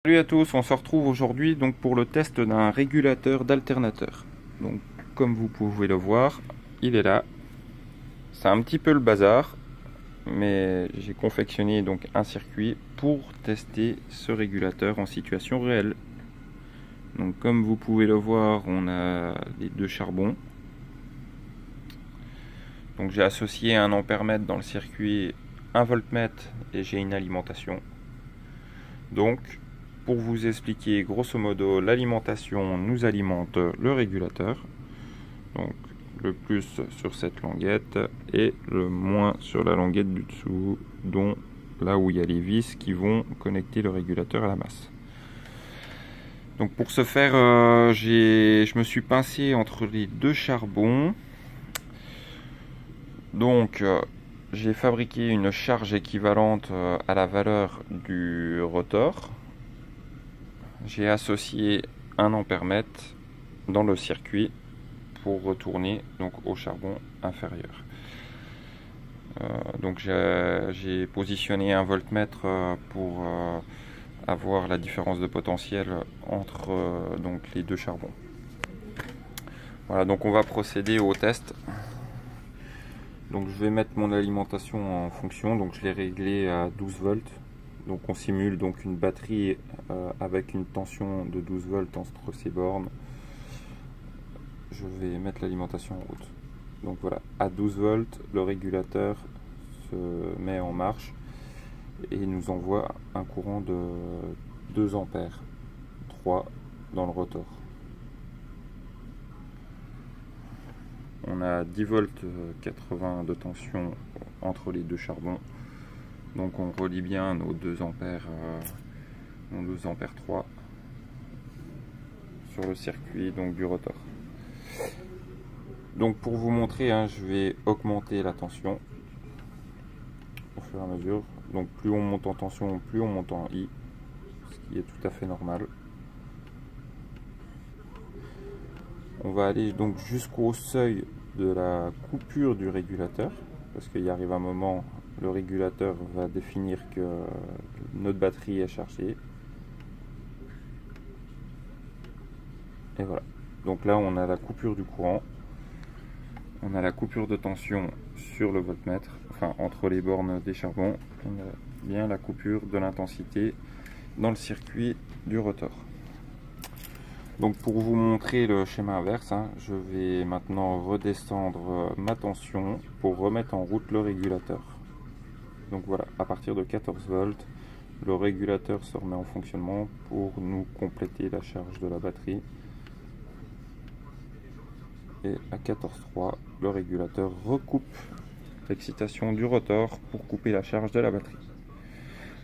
Salut à tous, on se retrouve aujourd'hui donc pour le test d'un régulateur d'alternateur. Donc comme vous pouvez le voir, il est là. C'est un petit peu le bazar, mais j'ai confectionné donc un circuit pour tester ce régulateur en situation réelle. Donc comme vous pouvez le voir, on a les deux charbons. Donc j'ai associé un ampèremètre dans le circuit, un voltmètre et j'ai une alimentation. Donc pour vous expliquer grosso modo, l'alimentation nous alimente le régulateur, donc le plus sur cette languette et le moins sur la languette du dessous, dont là où il y a les vis qui vont connecter le régulateur à la masse. Donc pour ce faire, je me suis pincé entre les deux charbons. Donc j'ai fabriqué une charge équivalente à la valeur du rotor. J'ai associé un ampèremètre dans le circuit pour retourner donc au charbon inférieur. Donc j'ai positionné un voltmètre pour avoir la différence de potentiel entre donc les deux charbons. Voilà, donc on va procéder au test. Donc je vais mettre mon alimentation en fonction, donc je l'ai réglé à 12 volts. Donc on simule donc une batterie avec une tension de 12 volts entre ces bornes. Je vais mettre l'alimentation en route. Donc voilà, à 12 volts, le régulateur se met en marche et nous envoie un courant de 2 ampères, 3 dans le rotor. On a 10 volts 80 de tension entre les deux charbons. Donc on relie bien nos 2 ampères, 3 sur le circuit donc du rotor. Donc pour vous montrer, je vais augmenter la tension au fur et à mesure. Donc plus on monte en tension, plus on monte en I, ce qui est tout à fait normal. On va aller donc jusqu'au seuil de la coupure du régulateur, parce qu'il y arrive un moment, le régulateur va définir que notre batterie est chargée. Et voilà. Donc là, on a la coupure du courant. On a la coupure de tension sur le voltmètre, enfin entre les bornes des charbons. On a bien la coupure de l'intensité dans le circuit du rotor. Donc pour vous montrer le schéma inverse, je vais maintenant redescendre ma tension pour remettre en route le régulateur. Donc voilà, à partir de 14 volts, le régulateur se remet en fonctionnement pour nous compléter la charge de la batterie. Et à 14,3, le régulateur recoupe l'excitation du rotor pour couper la charge de la batterie.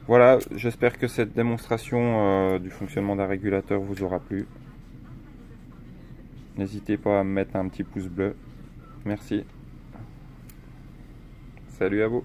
Voilà, j'espère que cette démonstration du fonctionnement d'un régulateur vous aura plu. N'hésitez pas à me mettre un petit pouce bleu. Merci. Salut à vous.